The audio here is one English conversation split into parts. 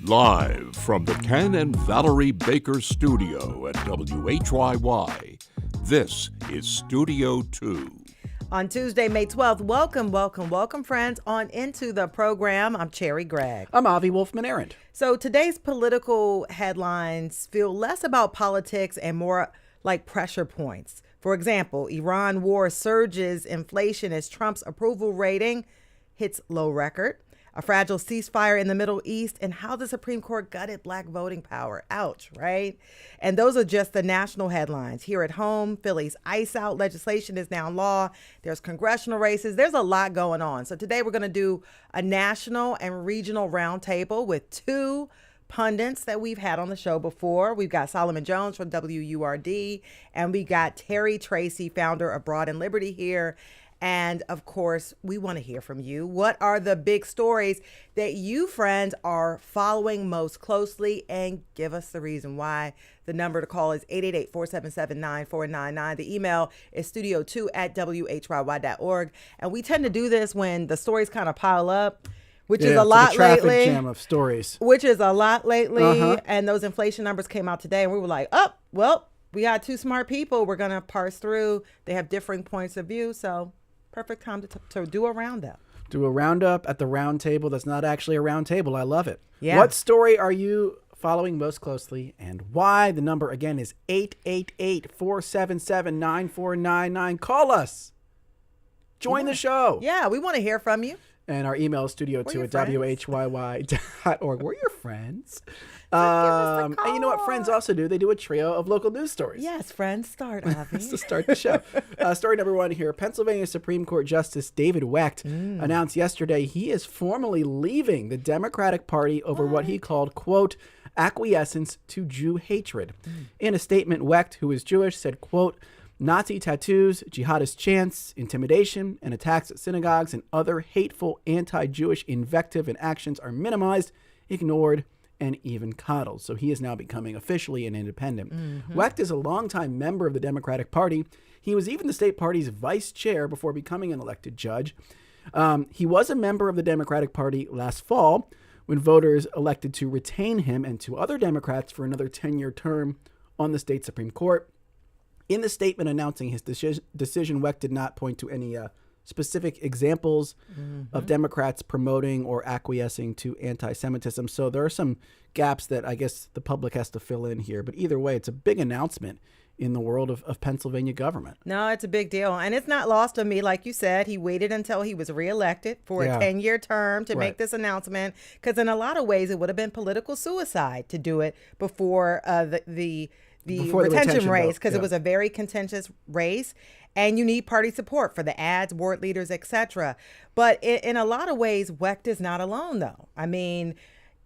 Live from the Ken and Valerie Baker studio at WHYY, this is Studio 2. On Tuesday, May 12th, welcome, friends, on into the program. I'm Cherry Gregg. I'm Avi Wolfman-Arent. So today's political headlines feel less about politics and more like pressure points. For example, Iran war surges inflation as Trump's approval rating hits low record. A fragile ceasefire in the Middle East, and how the Supreme Court gutted black voting power. Ouch, right? And those are just the national headlines. Here at home, Philly's ice out legislation is now law. There's congressional races. There's a lot going on. So today we're going to do a national and regional roundtable with two pundits that we've had on the show before. We've got Solomon Jones from WURD, and we got Terry Tracy, founder of Broad and Liberty here. And of course, we want to hear from you. What are the big stories that you, friends, are following most closely? And give us the reason why. The number to call is 888-477-9499. The email is studio2@whyy.org. And we tend to do this when the stories kind of pile up, which is a lot lately. Jam of stories. Which is a lot lately. And those inflation numbers came out today, and we were like, oh, well, we got two smart people. We're going to parse through. They have differing points of view. So perfect time to do a roundup. Do a roundup at the round table that's not actually a round table. I love it. Yeah. What story are you following most closely and why? The number again is 888-477-9499. Call us. Join the show. Yeah, we want to hear from you. And our email is studio2@whyy.org. We're your friends. So and you know what friends also do? They do a trio of local news stories. Yes, friends, start, Avi. That's to start the show. Story number one here. Pennsylvania Supreme Court Justice David Wecht announced yesterday he is formally leaving the Democratic Party over what he called, quote, acquiescence to Jew hatred. In a statement, Wecht, who is Jewish, said, quote, Nazi tattoos, jihadist chants, intimidation, and attacks at synagogues and other hateful anti-Jewish invective and actions are minimized, ignored, and even coddled. So he is now becoming officially an independent. Wecht is a longtime member of the Democratic Party. He was even the state party's vice chair before becoming an elected judge. He was a member of the Democratic Party last fall when voters elected to retain him and two other Democrats for another 10-year term on the state Supreme Court. In the statement announcing his decision, Wecht did not point to any specific examples of Democrats promoting or acquiescing to anti-Semitism. So there are some gaps that I guess the public has to fill in here. But either way, it's a big announcement in the world of Pennsylvania government. No, it's a big deal. And it's not lost on me. Like you said, he waited until he was reelected for a 10-year term to make this announcement. Because in a lot of ways, it would have been political suicide to do it before the retention race, because it was a very contentious race, and you need party support for the ads, ward leaders, etc. But in a lot of ways, Wecht is not alone, though. I mean,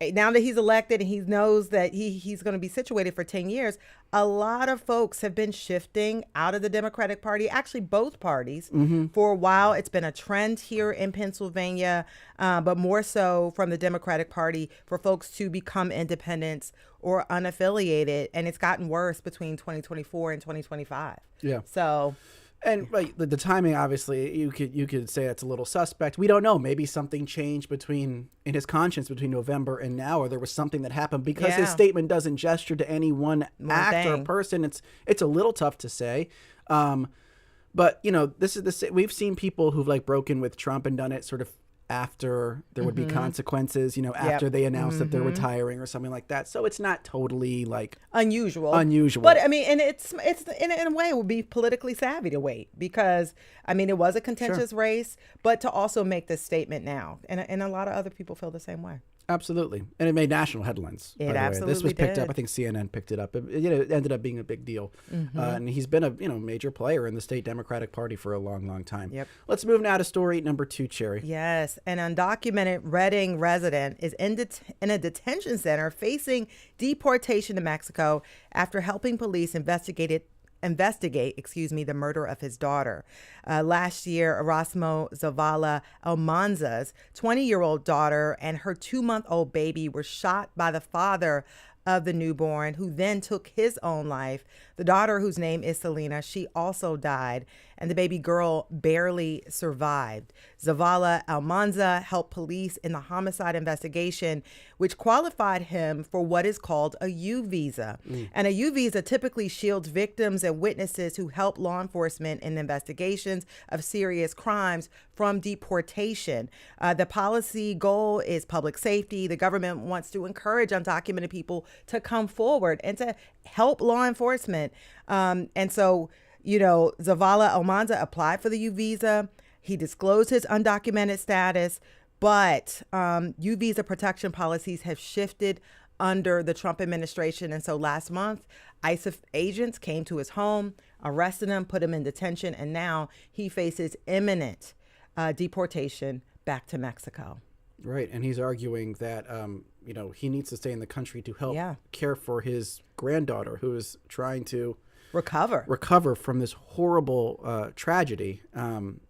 now that he's elected and he knows that he's going to be situated for 10 years, a lot of folks have been shifting out of the Democratic Party, actually both parties, for a while. It's been a trend here in Pennsylvania, but more so from the Democratic Party for folks to become independents or unaffiliated. And it's gotten worse between 2024 and 2025. Yeah. So... And right, the timing, obviously, you could say it's a little suspect. We don't know. Maybe something changed in his conscience between November and now, or there was something that happened because his statement doesn't gesture to any one act or person. It's a little tough to say. But you know, we've seen people who've broken with Trump and done it sort of after there would be consequences, after they announced that they're retiring or something like that. So it's not totally unusual. But I mean, and it's in a way it would be politically savvy to wait because I mean, it was a contentious race, but to also make this statement now. And a lot of other people feel the same way. Absolutely. And it made national headlines. It absolutely This was picked did. up. I think CNN picked it up. It ended up being a big deal. And he's been a major player in the state Democratic Party for a long, long time. Yep. Let's move now to story number 2, Cherry. Yes. An undocumented Reading resident is in a detention center facing deportation to Mexico after helping police investigate the murder of his daughter. Last year, Erasmo Zavala Almanza's 20-year-old daughter and her 2-month-old baby were shot by the father of the newborn, who then took his own life. The daughter, whose name is Selena, she also died. and the baby girl barely survived. Zavala Almanza helped police in the homicide investigation, which qualified him for what is called a U visa. And a U visa typically shields victims and witnesses who help law enforcement in investigations of serious crimes from deportation. The policy goal is public safety. The government wants to encourage undocumented people to come forward and to help law enforcement. And so, Zavala Almanza applied for the U visa. He disclosed his undocumented status, but U visa protection policies have shifted under the Trump administration. And so last month, ICE agents came to his home, arrested him, put him in detention, and now he faces imminent deportation back to Mexico. Right, and he's arguing that he needs to stay in the country to help care for his granddaughter, who is trying to recover from this horrible tragedy. And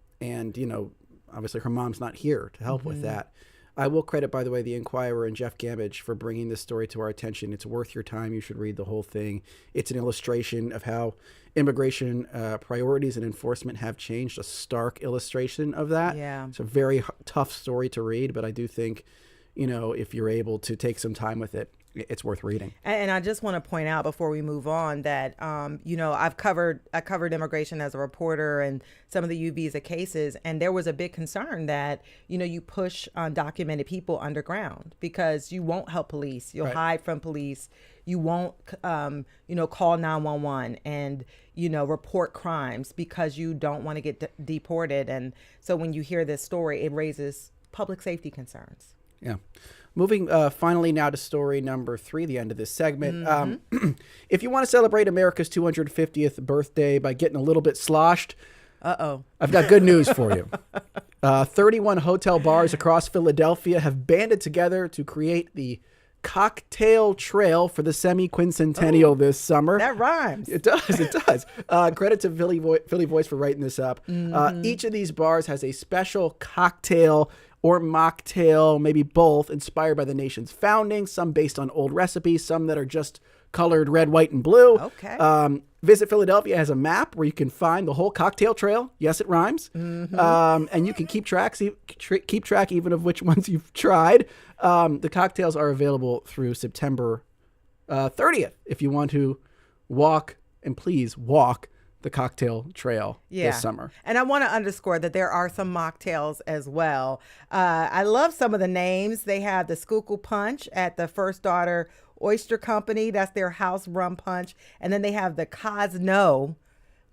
obviously her mom's not here to help with that. I will credit, by the way, the Inquirer and Jeff Gamage for bringing this story to our attention. It's worth your time. You should read the whole thing. It's an illustration of how immigration priorities and enforcement have changed, a stark illustration of that. Yeah. It's a very tough story to read, but I do think, if you're able to take some time with it, it's worth reading. And I just want to point out before we move on that, I covered immigration as a reporter and some of the U visa cases. And there was a big concern that, you push undocumented people underground because you won't help police. You'll hide from police. You won't, call 911 and, report crimes because you don't want to get deported. And so when you hear this story, it raises public safety concerns. Yeah. Moving finally now to story number 3, the end of this segment. If you want to celebrate America's 250th birthday by getting a little bit sloshed, I've got good news for you. 31 hotel bars across Philadelphia have banded together to create the cocktail trail for the semi-quincentennial this summer. That rhymes. It does. It does. Credit to Philly Voice for writing this up. Each of these bars has a special cocktail or mocktail, maybe both, inspired by the nation's founding, some based on old recipes, some that are just colored red, white, and blue. Okay. Visit Philadelphia has a map where you can find the whole cocktail trail. Yes, it rhymes. And you can keep track even of which ones you've tried. The cocktails are available through September 30th if you want to walk, and please walk the cocktail trail this summer. And I want to underscore that there are some mocktails as well. I love some of the names. They have the Schuylkill Punch at the First Daughter Oyster Company. That's their house rum punch. And then they have the Cosno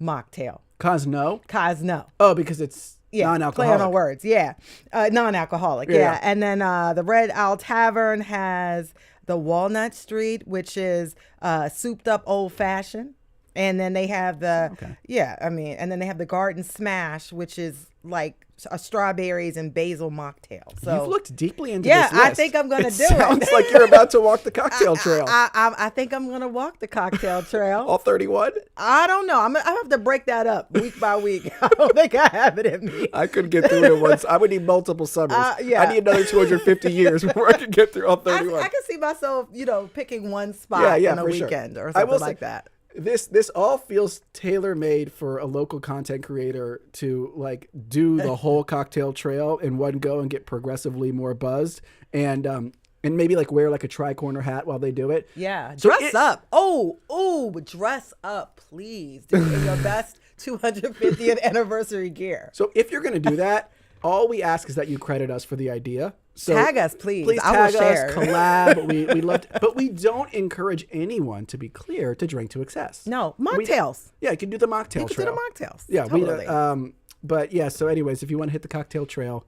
mocktail. Cosno? Cosno. Oh, because it's non-alcoholic. Play on words. Non-alcoholic. Yeah. And then the Red Owl Tavern has the Walnut Street, which is souped up old fashioned. And then they have the, and then they have the Garden Smash, which is like a strawberries and basil mocktail. So you've looked deeply into this list. I think I'm going to do it. Sounds like you're about to walk the cocktail trail. I think I'm going to walk the cocktail trail. All 31? I don't know. I have to break that up week by week. I don't think I have it in me. I couldn't get through it once. I would need multiple summers. I need another 250 years before I can get through all 31. I can see myself, picking one spot on a weekend or something like that. This all feels tailor-made for a local content creator to do the whole cocktail trail in one go and get progressively more buzzed and maybe wear a tricorner hat while they do it. Yeah, so dress up. Dress up, please. Do your best 250th anniversary gear. So if you're going to do that, all we ask is that you credit us for the idea. So tag us, please. Please I tag will share. us, collab. We love to, but we don't encourage anyone, to be clear, to drink to excess. No, mocktails. You can do the mocktail trail. You can do the mocktails. Yeah, totally. So anyways, if you want to hit the cocktail trail,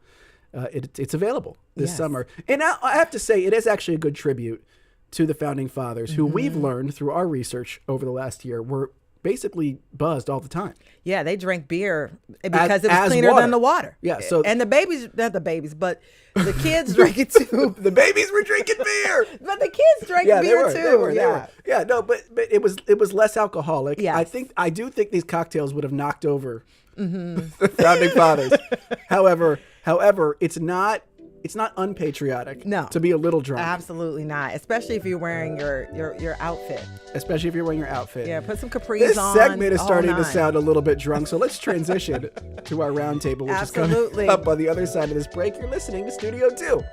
it's available this summer. And I have to say, it is actually a good tribute to the Founding Fathers, who we've learned through our research over the last year were basically buzzed all the time. Yeah, they drank beer because it was cleaner than the water. Yeah, so and the babies, not the babies, but the kids drank it too. The babies were drinking beer, but the kids drank beer too. They were. Yeah, no, but it was less alcoholic. Yes. I do think these cocktails would have knocked over the Founding Fathers. However, it's not it's not unpatriotic No. to be a little drunk. Absolutely not, especially if you're wearing your outfit. Especially if you're wearing your outfit. Yeah, put some capris This on. segment is all starting to nine. sound a little bit drunk, so let's transition to our roundtable, which Absolutely. is coming up on the other side of this break. You're listening to Studio 2.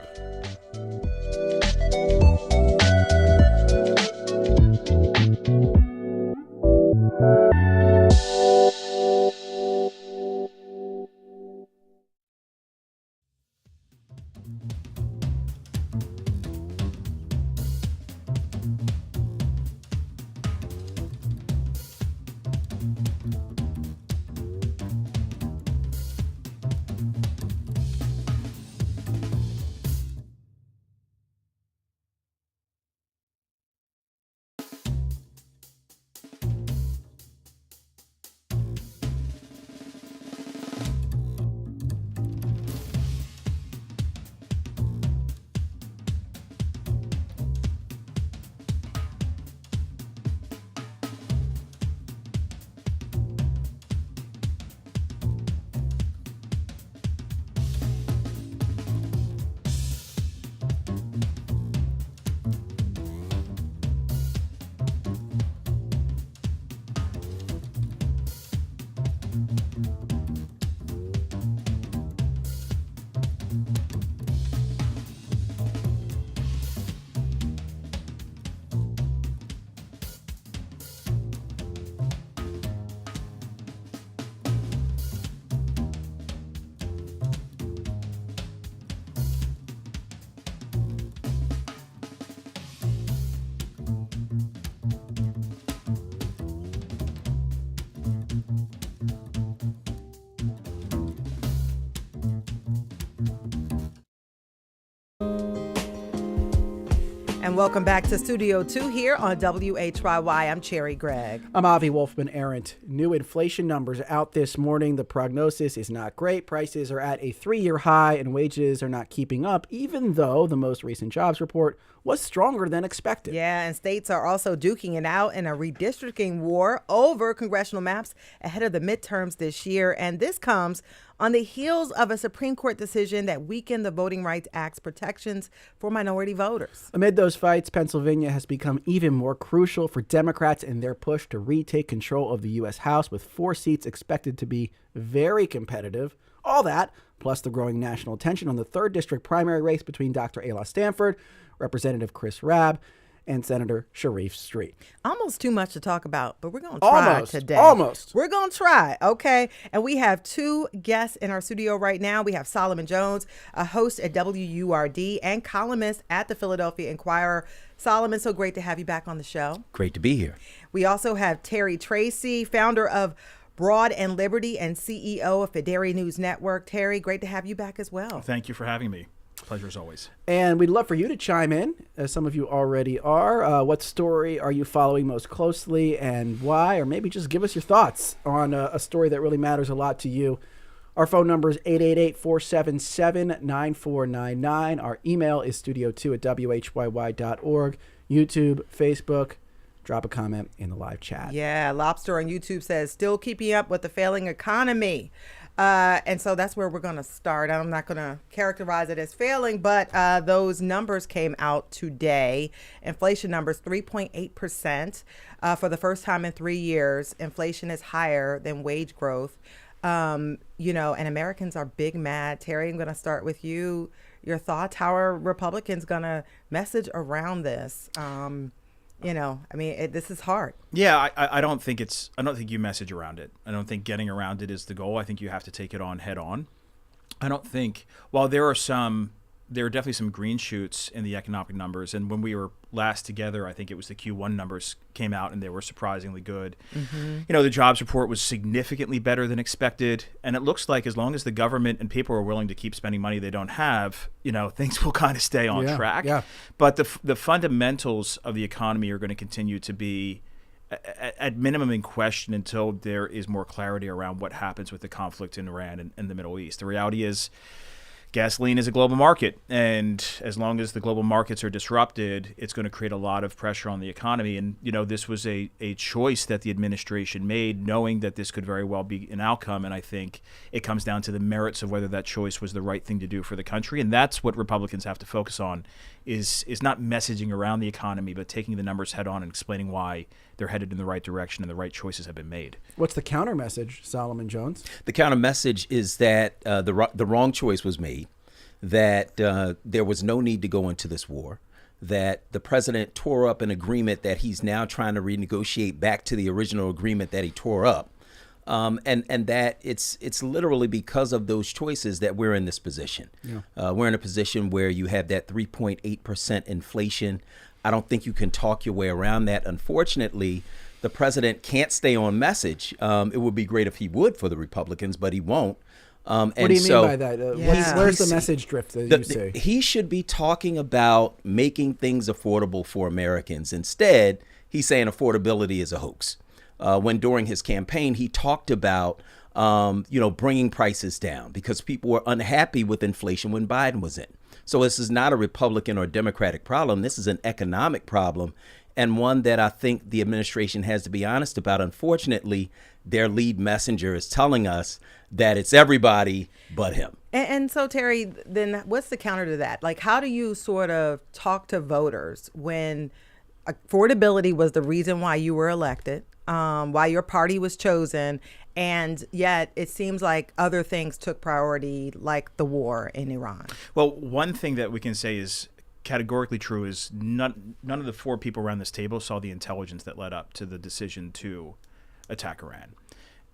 And welcome back to Studio 2 here on WHYY. I'm Cherry Gregg. I'm Avi Wolfman-Arendt. New inflation numbers out this morning. The prognosis is not great. Prices are at a 3-year high and wages are not keeping up, even though the most recent jobs report was stronger than expected. Yeah, and states are also duking it out in a redistricting war over congressional maps ahead of the midterms this year. And this comes on the heels of a Supreme Court decision that weakened the Voting Rights Act's protections for minority voters. Amid those fights, Pennsylvania has become even more crucial for Democrats in their push to retake control of the U.S. House, with 4 seats expected to be very competitive. All that, plus the growing national attention on the 3rd District primary race between Dr. Ayla Stanford, Representative Chris Rabb, and Senator Sharif Street. Almost too much to talk about, but we're going to try today. Almost. We're going to try, okay? And we have 2 guests in our studio right now. We have Solomon Jones, a host at WURD and columnist at the Philadelphia Inquirer. Solomon, so great to have you back on the show. Great to be here. We also have Terry Tracy, founder of Broad and Liberty and CEO of Fideri News Network. Terry, great to have you back as well. Thank you for having me. Pleasure as always. And we'd love for you to chime in, as some of you already are. What story are you following most closely and why? Or maybe just give us your thoughts on a story that really matters a lot to you. Our phone number is 888-477-9499. Our email is studio2@whyy.org. YouTube, Facebook. Drop a comment in the live chat. Yeah, Lobster on YouTube says, still keeping up with the failing economy. And so that's where we're going to start. I'm not going to characterize it as failing, but those numbers came out today. Inflation numbers, 3.8% for the first time in 3 years. Inflation is higher than wage growth. And Americans are big mad. Terry, I'm going to start with you. Your thoughts, how are Republicans going to message around this? This is hard. Yeah, I don't think you message around it. I don't think getting around it is the goal. I think you have to take it on head on. I don't think, while there are definitely some green shoots in the economic numbers. And when we were last together, I think it was the Q1 numbers came out and they were surprisingly good. Mm-hmm. The jobs report was significantly better than expected. And it looks like as long as the government and people are willing to keep spending money they don't have, things will kind of stay on track. Yeah. But the fundamentals of the economy are going to continue to be at minimum in question until there is more clarity around what happens with the conflict in Iran and the Middle East. The reality is, gasoline is a global market, and as long as the global markets are disrupted, it's going to create a lot of pressure on the economy. And this was a choice that the administration made, knowing that this could very well be an outcome. And I think it comes down to the merits of whether that choice was the right thing to do for the country. And that's what Republicans have to focus on, is not messaging around the economy, but taking the numbers head on and explaining why they're headed in the right direction and the right choices have been made. What's the counter message, Solomon Jones? The counter message is that the wrong choice was made, that there was no need to go into this war, that the president tore up an agreement that he's now trying to renegotiate back to the original agreement that he tore up, and that it's literally because of those choices that we're in this position. Yeah. We're in a position where you have that 3.8% inflation. I don't think you can talk your way around that. Unfortunately, the president can't stay on message. It would be great if he would for the Republicans, but he won't. What do you mean by that? Where's the message drift that you say? He should be talking about making things affordable for Americans. Instead, he's saying affordability is a hoax. When during his campaign, he talked about bringing prices down because people were unhappy with inflation when Biden was in. So this is not a Republican or Democratic problem. This is an economic problem, and one that I think the administration has to be honest about. Unfortunately, their lead messenger is telling us that it's everybody but him. And so, Terry, then what's the counter to that? Like, how do you sort of talk to voters when affordability was the reason why you were elected, why your party was chosen, and yet it seems like other things took priority, like the war in Iran? Well, one thing that we can say is categorically true is none of the four people around this table saw the intelligence that led up to the decision to attack Iran.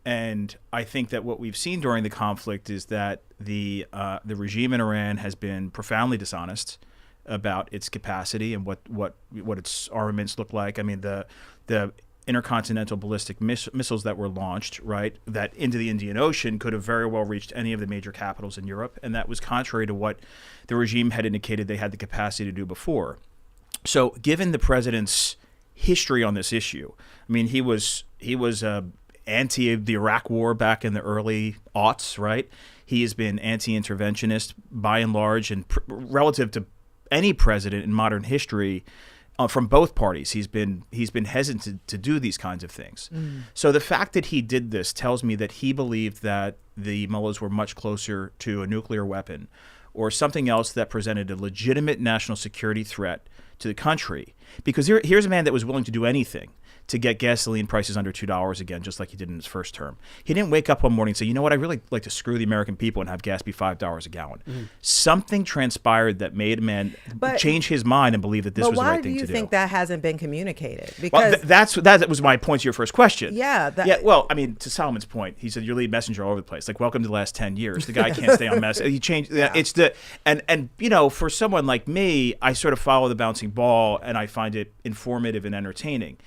And I think that what we've seen during the conflict is that the regime in Iran has been profoundly dishonest about its capacity and what its armaments look like. I mean, the intercontinental ballistic missiles that were launched, right, that into the Indian Ocean could have very well reached any of the major capitals in Europe, and that was contrary to what the regime had indicated they had the capacity to do before. So, given the president's history on this issue, I mean, he was anti the Iraq War back in the early aughts, right? He has been anti-interventionist by and large, and relative to any president in modern history, from both parties, he's been hesitant to do these kinds of things. So the fact that he did this tells me that he believed that the mullahs were much closer to a nuclear weapon or something else that presented a legitimate national security threat to the country. Because here's a man that was willing to do anything to get gasoline prices under $2 again, just like he did in his first term. He didn't wake up one morning and say, you know what, I really like to screw the American people and have gas be $5 a gallon. Something transpired that made a man change his mind and believe that this was the right thing to do. Why do you think that hasn't been communicated? Because that was my point to your first question. Yeah. Well, I mean, to Solomon's point, he said your lead messenger all over the place. Like, welcome to the last 10 years. The guy can't stay on message. He changed. Yeah. It's and for someone like me, I sort of follow the bouncing ball and I find it informative and entertaining.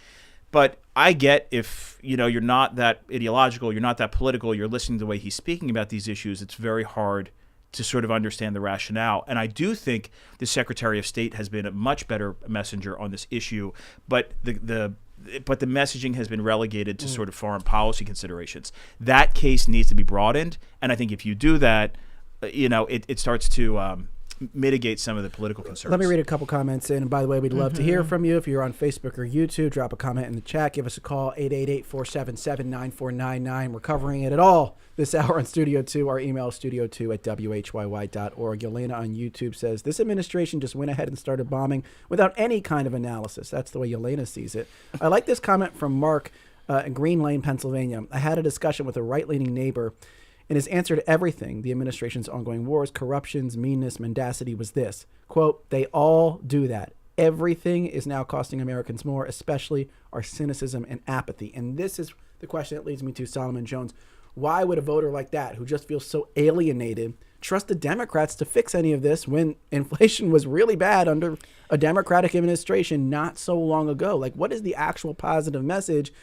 But I get if you're not that ideological, you're not that political, you're listening to the way he's speaking about these issues, it's very hard to sort of understand the rationale. And I do think the Secretary of State has been a much better messenger on this issue, but the messaging has been relegated to sort of foreign policy considerations. That case needs to be broadened, and I think if you do that, it starts to mitigate some of the political concerns. Let me read a couple comments in. And by the way, we'd love to hear from you. If you're on Facebook or YouTube, drop a comment in the chat. Give us a call, 888-477-9499. We're covering it at all this hour on Studio 2. Our email is studio2@whyy.org. Yelena on YouTube says, this administration just went ahead and started bombing without any kind of analysis. That's the way Yelena sees it. I like this comment from Mark in Green Lane, Pennsylvania. I had a discussion with a right-leaning neighbor, and his answer to everything, the administration's ongoing wars, corruptions, meanness, mendacity, was this, quote, they all do that. Everything is now costing Americans more, especially our cynicism and apathy. And this is the question that leads me to Solomon Jones. Why would a voter like that, who just feels so alienated, trust the Democrats to fix any of this when inflation was really bad under a Democratic administration not so long ago? Like, what is the actual positive message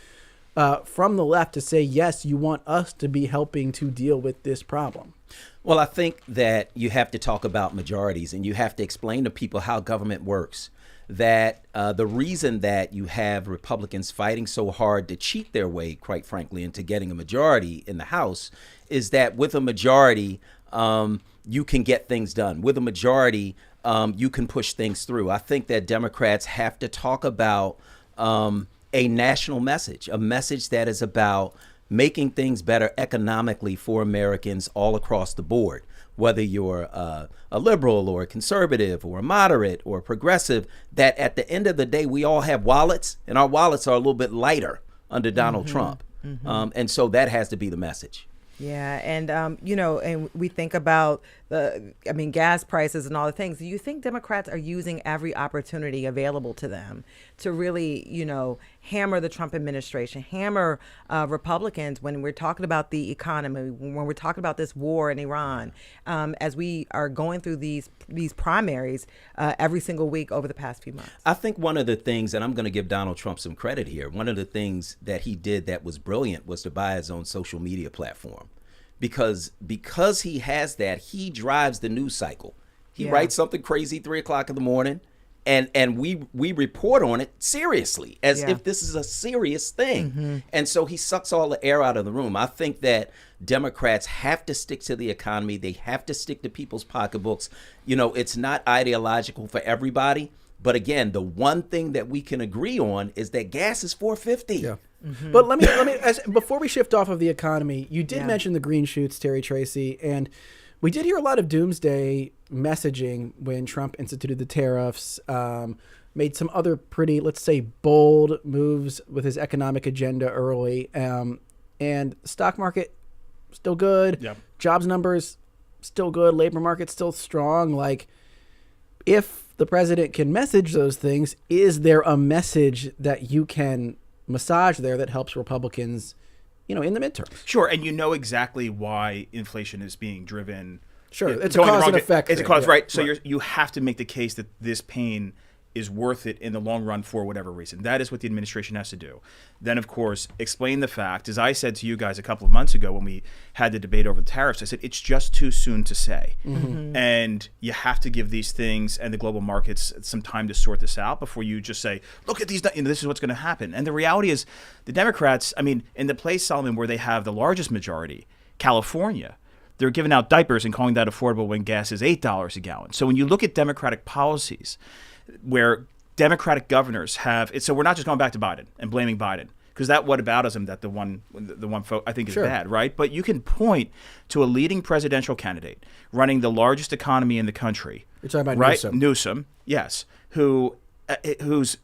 from the left to say, yes, you want us to be helping to deal with this problem? Well, I think that you have to talk about majorities, and you have to explain to people how government works. That the reason that you have Republicans fighting so hard to cheat their way, quite frankly, into getting a majority in the House is that with a majority, you can get things done. With a majority, you can push things through. I think that Democrats have to talk about a national message, a message that is about making things better economically for Americans all across the board, whether you're a liberal or a conservative or a moderate or a progressive, that at the end of the day, we all have wallets, and our wallets are a little bit lighter under Donald Trump. And so that has to be the message. Yeah, and and we think about gas prices and all the things. Do you think Democrats are using every opportunity available to them to really, hammer the Trump administration, hammer Republicans when we're talking about the economy, when we're talking about this war in Iran, as we are going through these primaries every single week over the past few months? I think one of the things, and I'm going to give Donald Trump some credit here, one of the things that he did that was brilliant was to buy his own social media platform. Because he has that, he drives the news cycle. He writes something crazy 3 o'clock in the morning, and we report on it seriously, as if this is a serious thing. And so he sucks all the air out of the room. I think that Democrats have to stick to the economy. They have to stick to people's pocketbooks. It's not ideological for everybody. But again, the one thing that we can agree on is that gas is $4.50. Yeah. But let me before we shift off of the economy, you did mention the green shoots, Terry Tracy, and we did hear a lot of doomsday messaging when Trump instituted the tariffs, made some other pretty, let's say, bold moves with his economic agenda early, and stock market still good, jobs numbers still good, labor market still strong. Like, if the president can message those things, is there a message that you can massage there that helps Republicans, in the midterms? Sure, and exactly why inflation is being driven. Sure, it's a cause and effect. It's a cause, right? So you have to make the case that this pain is worth it in the long run for whatever reason. That is what the administration has to do. Then, of course, explain the fact. As I said to you guys a couple of months ago when we had the debate over the tariffs, I said it's just too soon to say. And you have to give these things and the global markets some time to sort this out before you just say, look at these, this is what's going to happen. And the reality is the Democrats, in the place, Solomon, where they have the largest majority, California, they're giving out diapers and calling that affordable when gas is $8 a gallon. So when you look at Democratic policies, where Democratic governors have it, so we're not just going back to Biden and blaming Biden, because that whataboutism that the one vote I think is bad, right? But you can point to a leading presidential candidate running the largest economy in the country. You're talking about right? Newsom, yes, who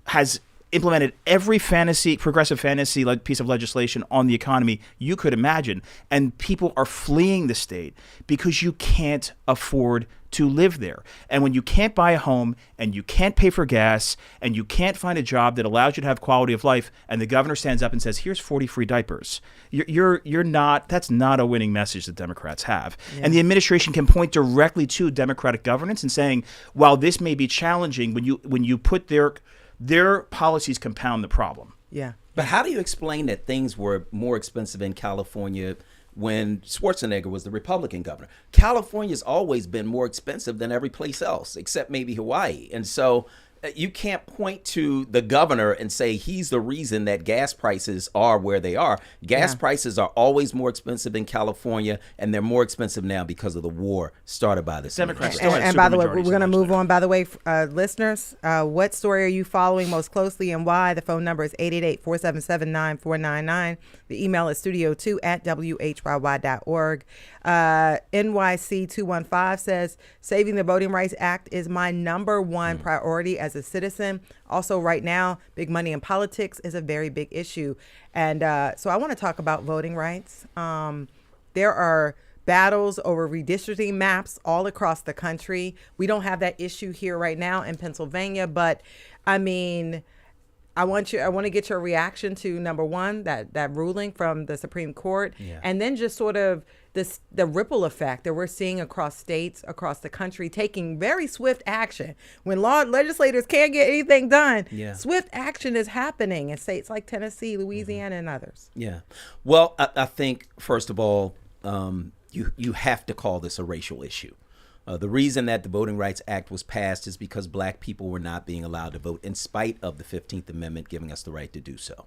has implemented every progressive fantasy piece of legislation on the economy you could imagine, and people are fleeing the state because you can't afford to live there. And when you can't buy a home and you can't pay for gas and you can't find a job that allows you to have quality of life, and the governor stands up and says, here's 40 free diapers, that's not a winning message that Democrats have. And the administration can point directly to Democratic governance and saying, while this may be challenging, when you put their policies compound the problem. Yeah. But how do you explain that things were more expensive in California when Schwarzenegger was the Republican governor? California's always been more expensive than every place else, except maybe Hawaii. And so you can't point to the governor and say he's the reason that gas prices are where they are. Gas prices are always more expensive in California, and they're more expensive now because of the war started by the Democrats. And by the way, we're going to move on. By the way, listeners, what story are you following most closely and why? The phone number is 888-477-9499. The email is studio2@whyy.org. NYC215 says, saving the Voting Rights Act is my number one priority as a citizen. Also, right now, big money in politics is a very big issue. And so I want to talk about voting rights. There are battles over redistricting maps all across the country. We don't have that issue here right now in Pennsylvania, but I want to get your reaction to, number one, that ruling from the Supreme Court, and then just sort of the ripple effect that we're seeing across states, across the country, taking very swift action. When legislators can't get anything done, swift action is happening in states like Tennessee, Louisiana, and others. Yeah. Well, I think, first of all, you have to call this a racial issue. The reason that the Voting Rights Act was passed is because black people were not being allowed to vote in spite of the 15th Amendment giving us the right to do so.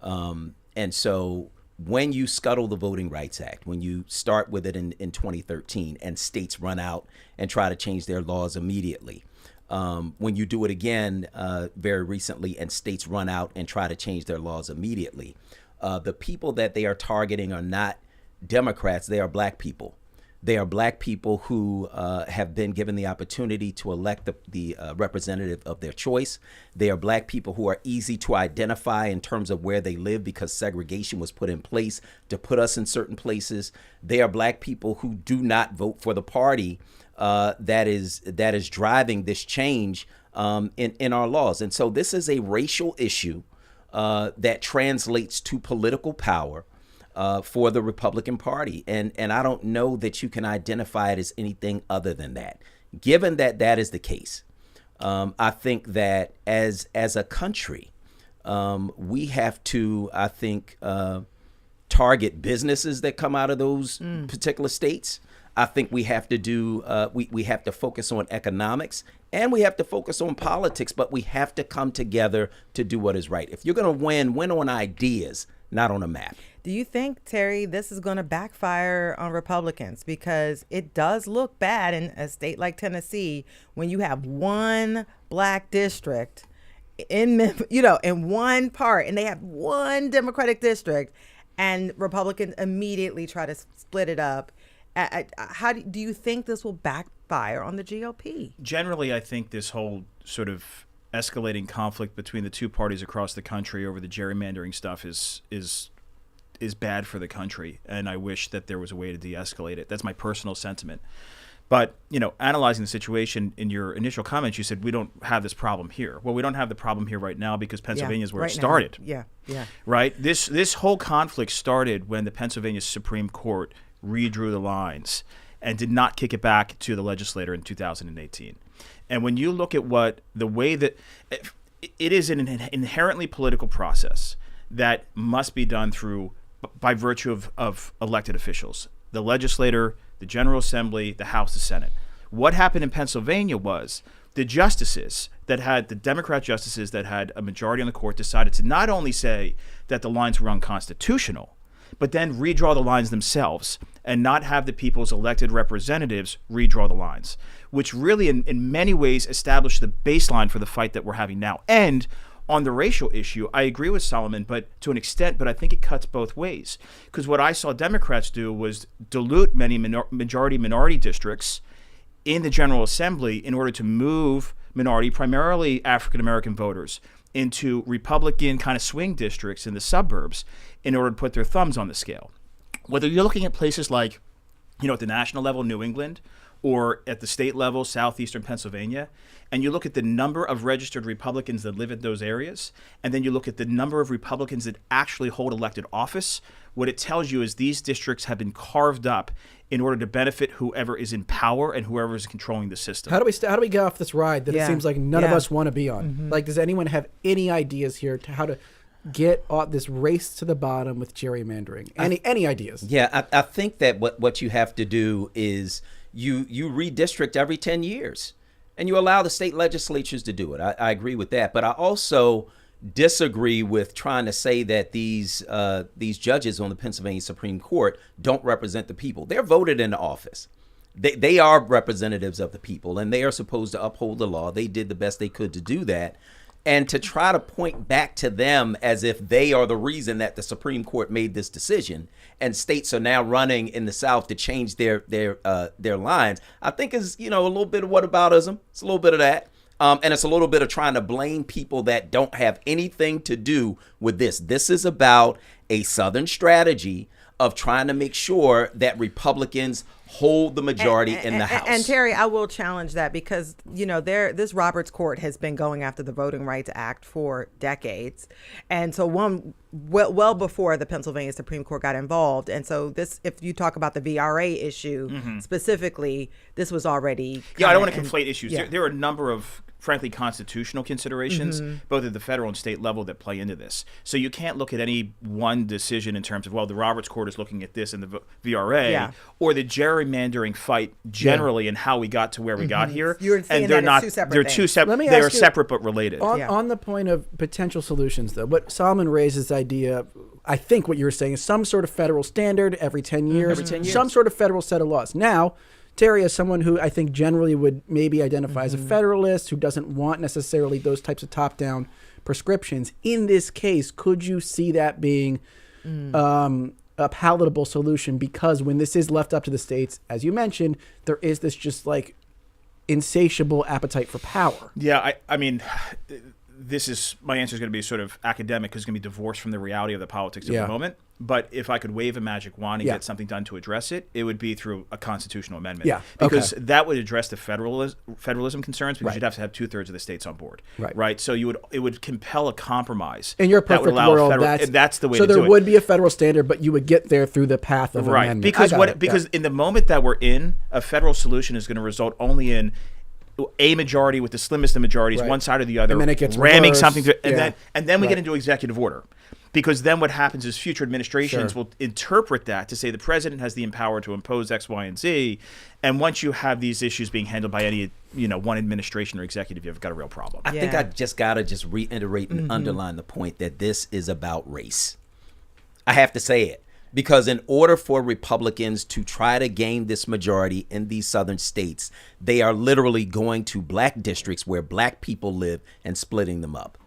And so when you scuttle the Voting Rights Act, when you start with it in 2013 and states run out and try to change their laws immediately, when you do it again very recently and states run out and try to change their laws immediately, the people that they are targeting are not Democrats, they are black people. They are black people who have been given the opportunity to elect the representative of their choice. They are black people who are easy to identify in terms of where they live because segregation was put in place to put us in certain places. They are black people who do not vote for the party that is driving this change in our laws. And so this is a racial issue that translates to political power for the Republican Party. And I don't know that you can identify it as anything other than that. Given that that is the case, I think that as a country, we have to, I think, target businesses that come out of those particular states. I think we have to do, we have to focus on economics and we have to focus on politics, but we have to come together to do what is right. If you're going to win on ideas, not on a map. Do you think, Terry, this is going to backfire on Republicans? Because it does look bad in a state like Tennessee when you have one black district in one part and they have one Democratic district and Republicans immediately try to split it up. How do you think this will backfire on the GOP? Generally, I think this whole sort of escalating conflict between the two parties across the country over the gerrymandering stuff is bad for the country, and I wish that there was a way to de-escalate it. That's my personal sentiment. But, analyzing the situation, in your initial comments, you said we don't have this problem here. Well, we don't have the problem here right now because Pennsylvania is where it started. Yeah. Right? This whole conflict started when the Pennsylvania Supreme Court redrew the lines and did not kick it back to the legislature in 2018. And when you look at the way that it is an inherently political process that must be done by virtue of elected officials, the legislature, the General Assembly, the House, the Senate. What happened in Pennsylvania was the Democrat justices that had a majority on the court decided to not only say that the lines were unconstitutional, but then redraw the lines themselves and not have the people's elected representatives redraw the lines, which really in many ways established the baseline for the fight that we're having now. And on the racial issue, I agree with Solomon, but to an extent, but I think it cuts both ways. Because what I saw Democrats do was dilute many minority districts in the General Assembly in order to move primarily African-American voters, into Republican kind of swing districts in the suburbs in order to put their thumbs on the scale. Whether you're looking at places like, at the national level, New England, or at the state level, southeastern Pennsylvania, and you look at the number of registered Republicans that live in those areas, and then you look at the number of Republicans that actually hold elected office, what it tells you is these districts have been carved up in order to benefit whoever is in power and whoever is controlling the system. How do we get off this ride that it seems like none of us want to be on? Mm-hmm. Like, does anyone have any ideas here to how to get off this race to the bottom with gerrymandering? Any ideas? Yeah, I think that what you have to do is you redistrict every 10 years and you allow the state legislatures to do it. I agree with that. But I also disagree with trying to say that these judges on the Pennsylvania Supreme Court don't represent the people. They're voted into office. They are representatives of the people, and they are supposed to uphold the law. They did the best they could to do that. And to try to point back to them as if they are the reason that the Supreme Court made this decision and states are now running in the South to change their lines, I think is, a little bit of whataboutism. It's a little bit of that. And it's a little bit of trying to blame people that don't have anything to do with this. This is about a Southern strategy of trying to make sure that Republicans hold the majority in the House. And Terry, I will challenge that because, this Roberts Court has been going after the Voting Rights Act for decades. And so well before the Pennsylvania Supreme Court got involved. And so if you talk about the VRA issue specifically, this was already. Yeah, I don't want to conflate issues. Yeah. There are a number of frankly, constitutional considerations, both at the federal and state level, that play into this. So you can't look at any one decision in terms of, well, the Roberts Court is looking at this in the VRA, or the gerrymandering fight generally and how we got to where we got here. You're saying and they're that not, it's two separate they're things. two separate, Let me they ask are you- separate but related. On the point of potential solutions, though, what Solomon raises this idea, I think what you're saying is some sort of federal standard every 10 years, some sort of federal set of laws. Now, Terry, as someone who I think generally would maybe identify as a federalist, who doesn't want necessarily those types of top-down prescriptions, in this case, could you see that being a palatable solution? Because when this is left up to the states, as you mentioned, there is this just like insatiable appetite for power. Yeah, I mean, my answer is going to be sort of academic, because it's going to be divorced from the reality of the politics of the moment. But if I could wave a magic wand and get something done to address it, it would be through a constitutional amendment. Yeah, because that would address the federalism concerns, because you'd have to have 2/3 of the states on board. Right. So it would compel a compromise. In your that would perfect allow world, that's the way so to do it. there would be a federal standard, but you would get there through the path of amendment. Because in the moment that we're in, a federal solution is going to result only in a majority with the slimmest of majorities, one side or the other, and then it gets ramming reversed. something, and then we get into executive order. Because then what happens is future administrations will interpret that to say the president has the power to impose X, Y, and Z. And once you have these issues being handled by any, one administration or executive, you've got a real problem. I think I just got to reiterate and underline the point that this is about race. I have to say it. Because in order for Republicans to try to gain this majority in these southern states, they are literally going to black districts where black people live and splitting them up.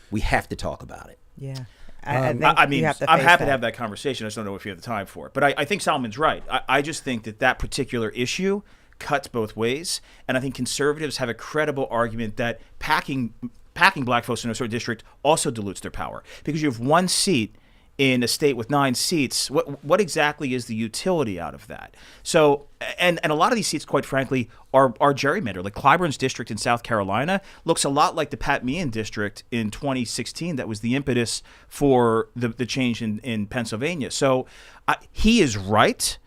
We have to talk about it. Yeah. I'm happy to have that conversation. I just don't know if you have the time for it. But I think Solomon's right. I just think that particular issue cuts both ways. And I think conservatives have a credible argument that packing black folks in a certain district also dilutes their power. Because you have one seat in a state with 9 seats, what exactly is the utility out of that? So, and a lot of these seats, quite frankly, are gerrymandered. Like Clyburn's district in South Carolina looks a lot like the Pat Meehan district in 2016. That was the impetus for the change in Pennsylvania. So he is right,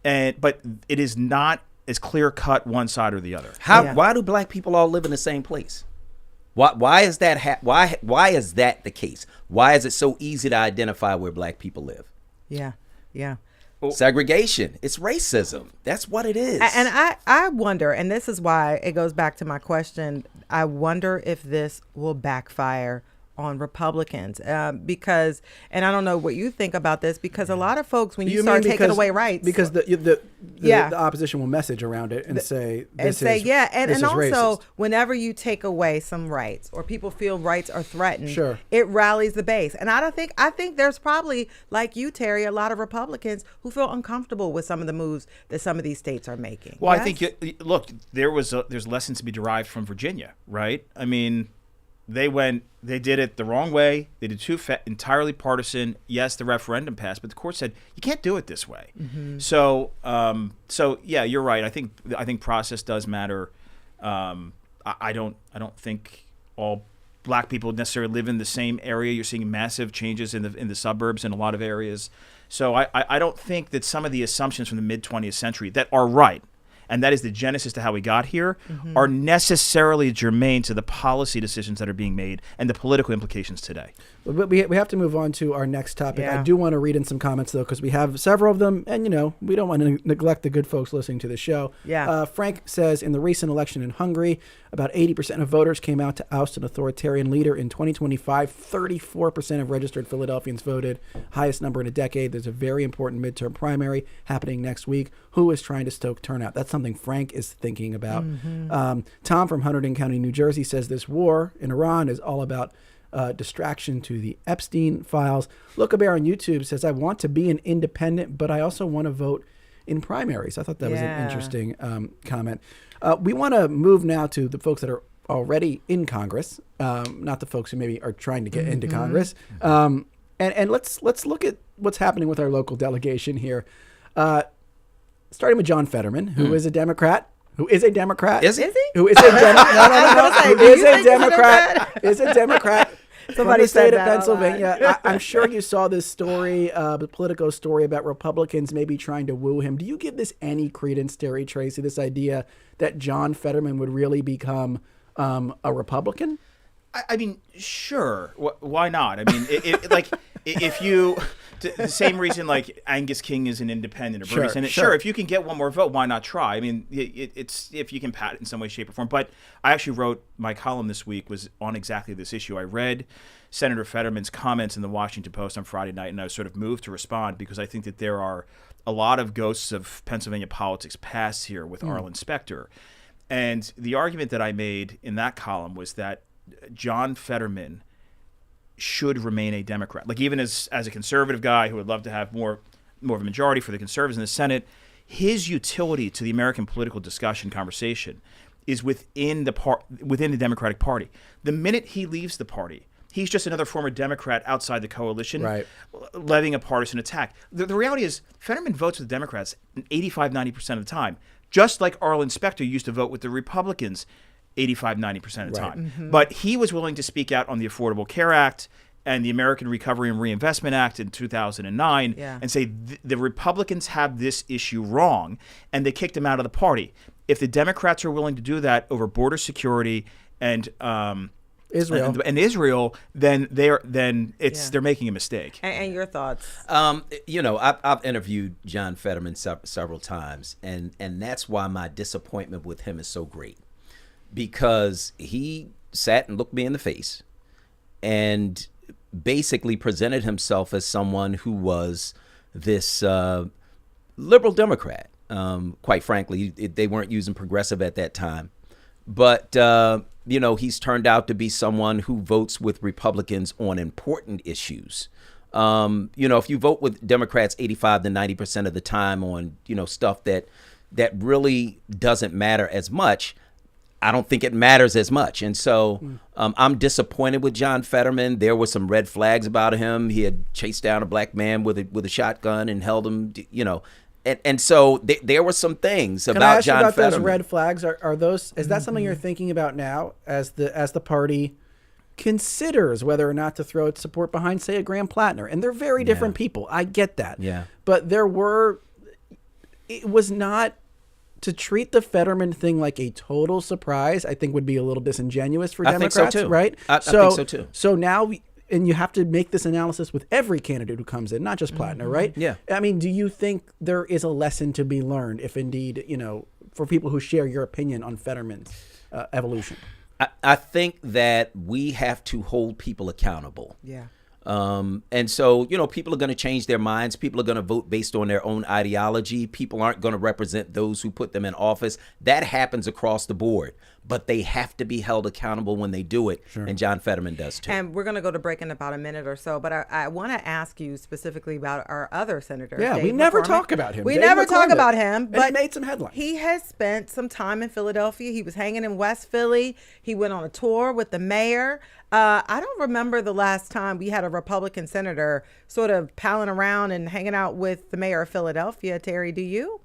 but it is not as clear-cut one side or the other. Why do black people all live in the same place? Why is that? Why is that the case? Why is it so easy to identify where black people live? Yeah. Segregation. It's racism. That's what it is. And I wonder, and this is why it goes back to my question, I wonder if this will backfire on Republicans because, and I don't know what you think about this, because a lot of folks, when you start taking away rights, because the opposition will message around it and say this is and also racist. Whenever you take away some rights or people feel rights are threatened, Sure. it rallies the base. And I think there's probably, like you, Terry, a lot of Republicans who feel uncomfortable with some of the moves that some of these states are making. Well, Yes? I think there's lessons to be derived from Virginia, right? I mean, they did it the wrong way. They did entirely partisan. Yes, the referendum passed, but the court said you can't do it this way. Mm-hmm. So yeah, you're right. I think process does matter. I don't think all black people necessarily live in the same area. You're seeing massive changes in the suburbs in a lot of areas. So I don't think that some of the assumptions from the mid-20th century that are right, and that is the genesis to how we got here, are necessarily germane to the policy decisions that are being made and the political implications today. But we have to move on to our next topic. Yeah. I do want to read in some comments, though, because we have several of them, and, we don't want to neglect the good folks listening to the show. Yeah. Frank says, in the recent election in Hungary, about 80% of voters came out to oust an authoritarian leader. In 2025, 34% of registered Philadelphians voted, highest number in a decade. There's a very important midterm primary happening next week. Who is trying to stoke turnout? That's something Frank is thinking about. Tom from Hunterdon County, New Jersey, says this war in Iran is all about distraction to the Epstein files. Look a Bear on YouTube says, I want to be an independent, but I also want to vote in primaries. I thought that was an interesting comment. We want to move now to the folks that are already in Congress, not the folks who maybe are trying to get into Congress. And let's look at what's happening with our local delegation here. Starting with John Fetterman, who is a Democrat. Who is a Democrat? Is he? Who is a Democrat? No. Who is a Democrat? Is a Democrat. Somebody from the state said of that Pennsylvania. I'm sure you saw this story, the Politico story about Republicans maybe trying to woo him. Do you give this any credence, Terry Tracy, this idea that John Fetterman would really become a Republican? I mean, sure. Why not? I mean, if you, the same reason like Angus King is an independent or Bernie Sanders. Sure, if you can get one more vote, why not try? I mean, it's if you can pat it in some way, shape, or form. But I actually wrote my column this week was on exactly this issue. I read Senator Fetterman's comments in the Washington Post on Friday night, and I was sort of moved to respond because I think that there are a lot of ghosts of Pennsylvania politics past here with Arlen Specter. And the argument that I made in that column was that John Fetterman should remain a Democrat. Like even as a conservative guy who would love to have more of a majority for the conservatives in the Senate, his utility to the American political discussion conversation is within the Democratic Party. The minute he leaves the party, he's just another former Democrat outside the coalition, right, levying a partisan attack. The reality is Fetterman votes with the Democrats 85-90% of the time, just like Arlen Specter used to vote with the Republicans 85-90% of the time. Mm-hmm. But he was willing to speak out on the Affordable Care Act and the American Recovery and Reinvestment Act in 2009 and say the Republicans have this issue wrong, and they kicked him out of the party. If the Democrats are willing to do that over border security and Israel, then they're making a mistake. And your thoughts? I've interviewed John Fetterman several times, and that's why my disappointment with him is so great. Because he sat and looked me in the face and basically presented himself as someone who was this liberal Democrat. Quite frankly, they weren't using progressive at that time. But, he's turned out to be someone who votes with Republicans on important issues. If you vote with Democrats 85-90% of the time on, stuff that really doesn't matter as much, I don't think it matters as much. And so I'm disappointed with John Fetterman. There were some red flags about him. He had chased down a black man with a shotgun and held him, And so there were some things about John Fetterman. Can I ask you about those red flags? Are those? Is that something you're thinking about now as the party considers whether or not to throw its support behind, say, a Graham Plattner? And they're very different people. I get that. Yeah. But it was not. To treat the Fetterman thing like a total surprise, I think would be a little disingenuous for Democrats, I think so too. Right? I think so too. So now, and you have to make this analysis with every candidate who comes in, not just Plattner, right? Yeah. I mean, do you think there is a lesson to be learned, if indeed, for people who share your opinion on Fetterman's evolution? I think that we have to hold people accountable. Yeah. And so, people are going to change their minds. People are going to vote based on their own ideology. People aren't going to represent those who put them in office. That happens across the board, but they have to be held accountable when they do it. Sure. And John Fetterman does too. And we're going to go to break in about a minute or so, but I want to ask you specifically about our other senator. Yeah, Dave we never McCormick. Talk about him. We never talk about him, but he made some headlines. He has spent some time in Philadelphia. He was hanging in West Philly. He went on a tour with the mayor. I don't remember the last time we had a Republican senator sort of palling around and hanging out with the mayor of Philadelphia. Terry, do you?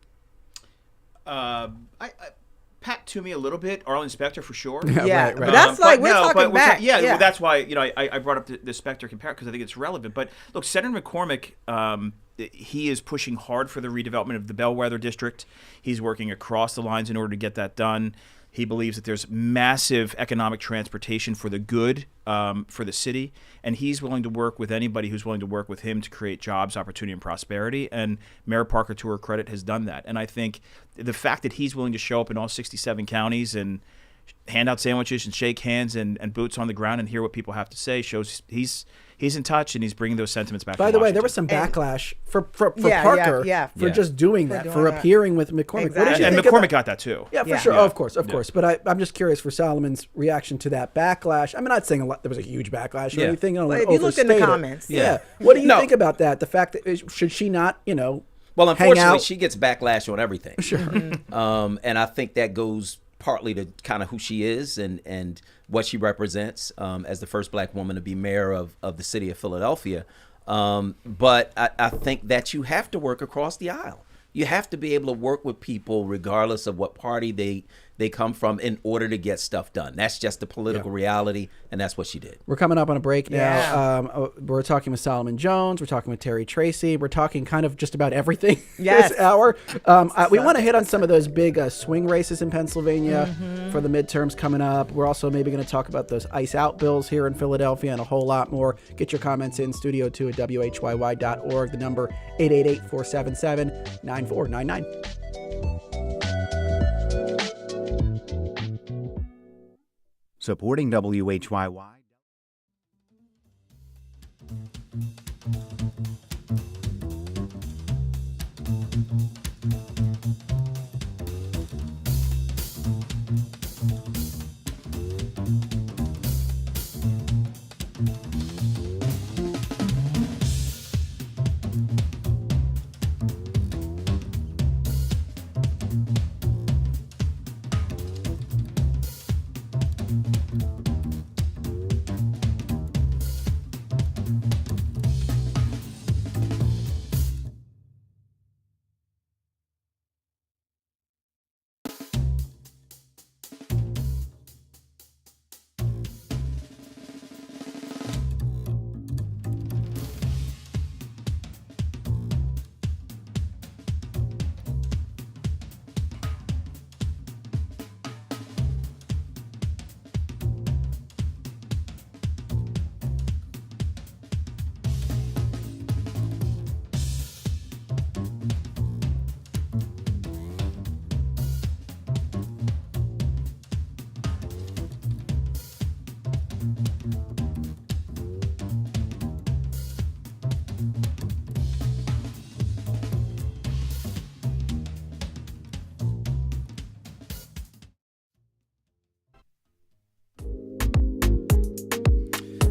Pat Toomey a little bit, Arlen Specter for sure. Yeah, right. But that's we're talking back. Well, that's why I brought up the Specter compare because I think it's relevant. But look, Senator McCormick, he is pushing hard for the redevelopment of the Bellwether district. He's working across the lines in order to get that done. He believes that there's massive economic transportation for the good for the city, and he's willing to work with anybody who's willing to work with him to create jobs, opportunity, and prosperity. And Mayor Parker, to her credit, has done that. And I think the fact that he's willing to show up in all 67 counties and hand out sandwiches and shake hands and boots on the ground and hear what people have to say shows he's in touch and he's bringing those sentiments back. By the way, there was some backlash for Parker for just doing that, for appearing with McCormick. Exactly. What did you and think McCormick got that too. Yeah, for sure. Oh, of course. But I'm just curious for Solomon's reaction to that backlash. I'm not saying there was a huge backlash or anything. Well, if you look in the comments. Yeah. What do you think about that? The fact that should she not, Well, unfortunately, she gets backlash on everything. Sure. And I think that goes partly to kind of who she is and what she represents as the first black woman to be mayor of the city of Philadelphia. But I think that you have to work across the aisle. You have to be able to work with people regardless of what party they come from in order to get stuff done. That's just the political reality, and that's what she did. We're coming up on a break now. Yeah. We're talking with Solomon Jones. We're talking with Terry Tracy. We're talking kind of just about everything Yes. this hour. We want to hit on some of those big swing races in Pennsylvania for the midterms coming up. We're also maybe going to talk about those ice out bills here in Philadelphia and a whole lot more. Get your comments in studio2 at WHYY.org. The number 888-477-9499. Supporting WHYY.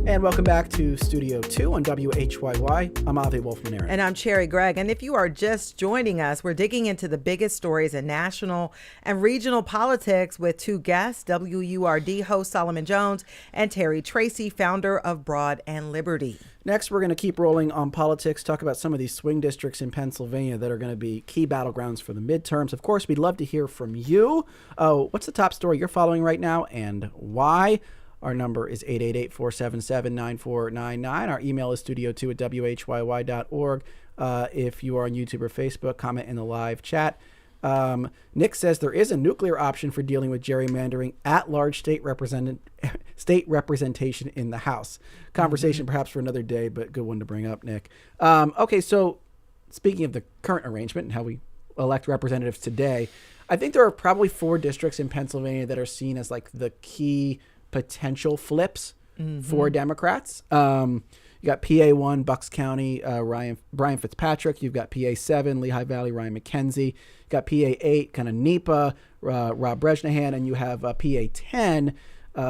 And welcome back to Studio 2 on WHYY. I'm Avi Wolfman-Aaron. And I'm Cherry Gregg. And if you are just joining us, we're digging into the biggest stories in national and regional politics with two guests, WURD host Solomon Jones and Terry Tracy, founder of Broad and Liberty. Next, we're going to keep rolling on politics, talk about some of these swing districts in Pennsylvania that are going to be key battlegrounds for the midterms. Of course, we'd love to hear from you. What's the top story you're following right now and why? Our number is 888-477-9499. Our email is studio2 at WHYY.org. If you are on YouTube or Facebook, comment in the live chat. Nick says there is a nuclear option for dealing with gerrymandering at large state representation in the House. Conversation perhaps for another day, but good one to bring up, Nick. Okay, so speaking of the current arrangement and how we elect representatives today, I think there are probably 4 districts in Pennsylvania that are seen as like the key potential flips for Democrats. You got PA1, Bucks County, Brian Fitzpatrick. You've got PA7, Lehigh Valley, Ryan McKenzie. You got PA8, kind of NEPA, Rob Brejnahan, and you have PA10,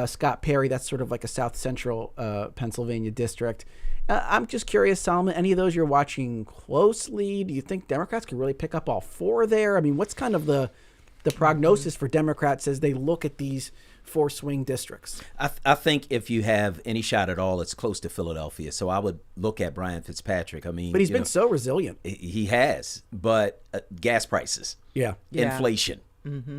Scott Perry. That's sort of like a South Central Pennsylvania district. I'm just curious, Solomon, any of those you're watching closely? Do you think Democrats can really pick up all 4 there? I mean, what's kind of the prognosis for Democrats as they look at these 4 swing districts? I think if you have any shot at all, it's close to Philadelphia. So I would look at Brian Fitzpatrick. I mean, but he's been so resilient. He has, but gas prices, Yeah. inflation,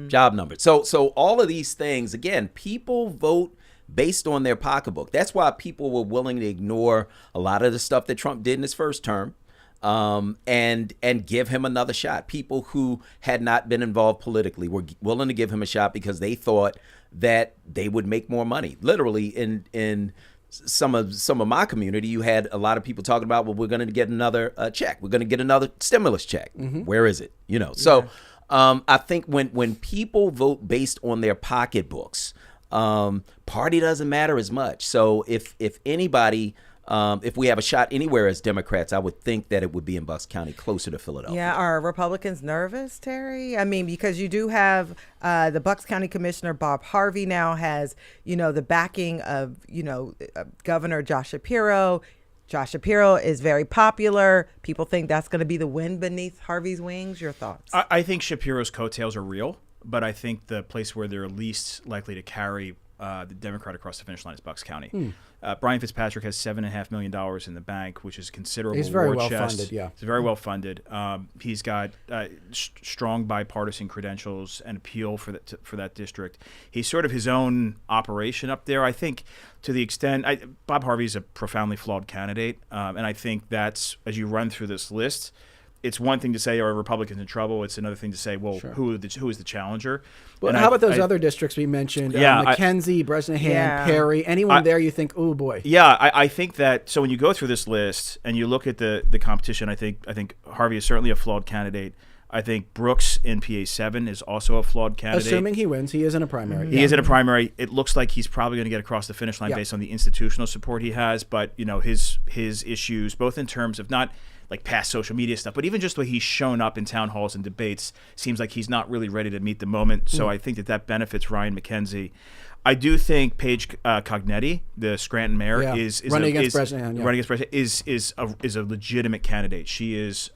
job numbers. So all of these things, again, people vote based on their pocketbook. That's why people were willing to ignore a lot of the stuff that Trump did in his first term. And give him another shot. People who had not been involved politically were willing to give him a shot because they thought that they would make more money. Literally, in some of my community, you had a lot of people talking about, well, we're going to get another check. We're going to get another stimulus check. Where is it? So I think when people vote based on their pocketbooks, party doesn't matter as much. So if anybody. If we have a shot anywhere as Democrats, I would think that it would be in Bucks County, closer to Philadelphia. Yeah, are Republicans nervous, Terry? I mean, because you do have the Bucks County Commissioner Bob Harvey now has, the backing of, Governor Josh Shapiro. Josh Shapiro is very popular. People think that's going to be the wind beneath Harvey's wings. Your thoughts? I think Shapiro's coattails are real, but I think the place where they're least likely to carry the Democrat across the finish line is Bucks County. Brian Fitzpatrick has $7.5 million in the bank, which is considerable. He's very war well chest. funded, yeah. He's very well funded. He's got strong bipartisan credentials and appeal for that district. He's sort of his own operation up there. I think to the extent Bob Harvey's a profoundly flawed candidate, and I think that's, as you run through this list, it's one thing to say, are Republicans in trouble? It's another thing to say, well, who is the challenger? Well, And how about those other districts we mentioned? McKenzie, Bresnahan, Perry. Anyone there you think, oh boy. Yeah, I think that. So when you go through this list and you look at the competition, I think Harvey is certainly a flawed candidate. I think Brooks in PA 7 is also a flawed candidate. Assuming he wins, he is in a primary. He is in a primary. It looks like he's probably going to get across the finish line based on the institutional support he has. But his issues, both in terms of not like past social media stuff, but even just the way he's shown up in town halls and debates, seems like he's not really ready to meet the moment. So I think that benefits Ryan McKenzie. I do think Paige Cognetti, the Scranton mayor, is running against Bresnahan. Running against Bresnahan is a legitimate candidate. She has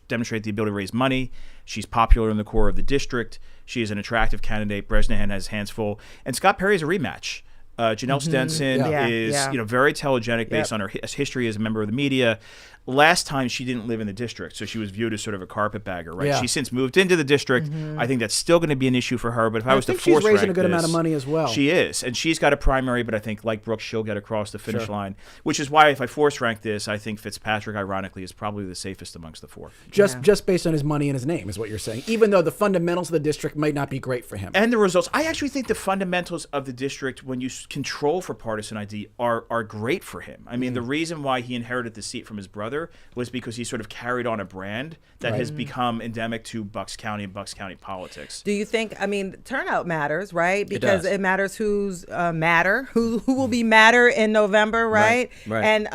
demonstrated the ability to raise money. She's popular in the core of the district. She is an attractive candidate. Bresnahan has hands full, and Scott Perry is a rematch. Janelle Stenson is very telegenic based on her history as a member of the media. Last time she didn't live in the district, so she was viewed as sort of a carpetbagger, right? Yeah. She's since moved into the district. I think that's still going to be an issue for her. But if I was to force she's raising rank a good this, amount of money as well. She is, and she's got a primary. But I think, like Brooks, she'll get across the finish line. Which is why, if I force rank this, I think Fitzpatrick, ironically, is probably the safest amongst the four. Just based on his money and his name is what you're saying. Even though the fundamentals of the district might not be great for him. And the results, I actually think the fundamentals of the district, when you control for partisan ID, are great for him. I mean, the reason why he inherited the seat from his brother was because he sort of carried on a brand that has become endemic to Bucks County and Bucks County politics. Do you think, turnout matters, right? Because it matters who will be madder in November, right? Right. And,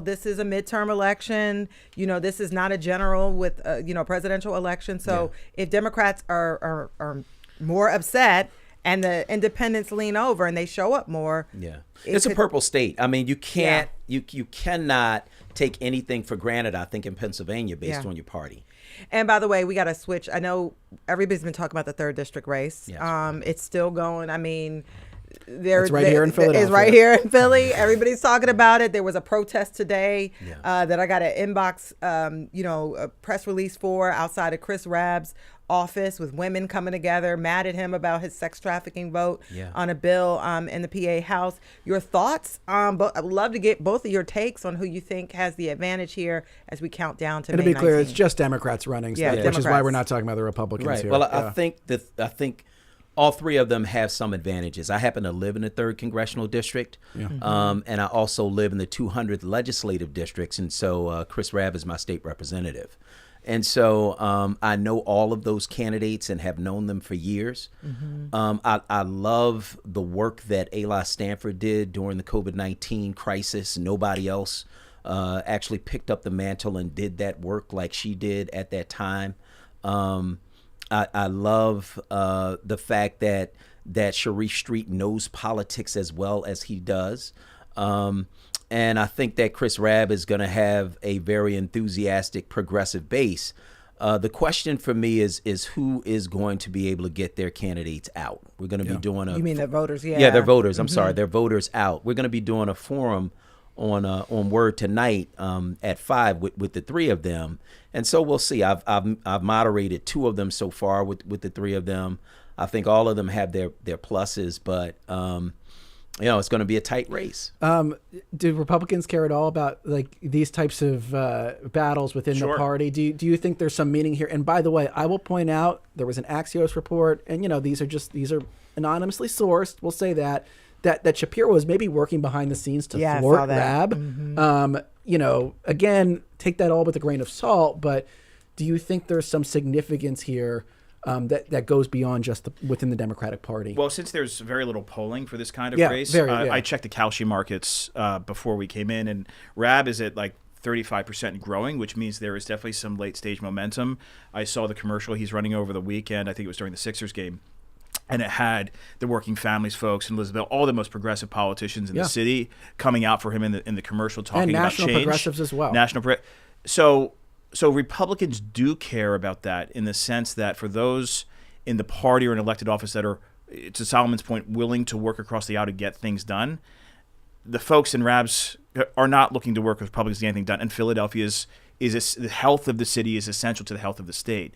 this is a midterm election. This is not a general with, presidential election. So if Democrats are more upset and the independents lean over and they show up more. Yeah. It's a purple state. I mean, you can't, you cannot take anything for granted, I think, in Pennsylvania based on your party. And by the way, we got to switch. I know everybody's been talking about the 3rd district race. Yes. It's still going. I mean, it's right here in Philadelphia. It's right here in Philly. Everybody's talking about it. There was a protest today that I got an inbox, a press release for outside of Chris Rabb's office with women coming together, mad at him about his sex trafficking vote on a bill in the PA House. Your thoughts? But I would love to get both of your takes on who you think has the advantage here as we count down to May 19th. To be clear, it's just Democrats running, which Democrats. is why we're not talking about the Republicans here. Well, I think all three of them have some advantages. I happen to live in the 3rd congressional district, and I also live in the 200th legislative districts, and so Chris Rabb is my state representative. And so I know all of those candidates and have known them for years. I love the work that Eli Stanford did during the COVID-19 crisis. Nobody else actually picked up the mantle and did that work like she did at that time. I love the fact that Sharif Street knows politics as well as he does. And I think that Chris Rabb is going to have a very enthusiastic, progressive base. The question for me is who is going to be able to get their candidates out? We're going to be doing a... You mean their voters? Yeah, their voters. I'm sorry, their voters out. We're going to be doing a forum on Word tonight at 5 with the three of them, and so we'll see. I've moderated 2 of them so far with the 3 of them. I think all of them have their pluses, but it's going to be a tight race. Do Republicans care at all about like these types of battles within the party? Do you think there's some meaning here? And by the way, I will point out there was an Axios report, and these are anonymously sourced. We'll say that Shapiro was maybe working behind the scenes to thwart Rabb. Again, take that all with a grain of salt. But do you think there's some significance here? That goes beyond just within the Democratic Party. Well, since there's very little polling for this kind of race, I checked the Kalshi markets before we came in, and Rabb is at like 35% growing, which means there is definitely some late stage momentum. I saw the commercial he's running over the weekend. I think it was during the Sixers game. And it had the working families folks and Elizabeth, all the most progressive politicians in the city coming out for him in the commercial talking about change. And national progressives as well. So Republicans do care about that in the sense that for those in the party or in elected office that are to Solomon's point, willing to work across the aisle to get things done. The folks in Rabs are not looking to work with Republicans to get anything done. And Philadelphia the health of the city is essential to the health of the state.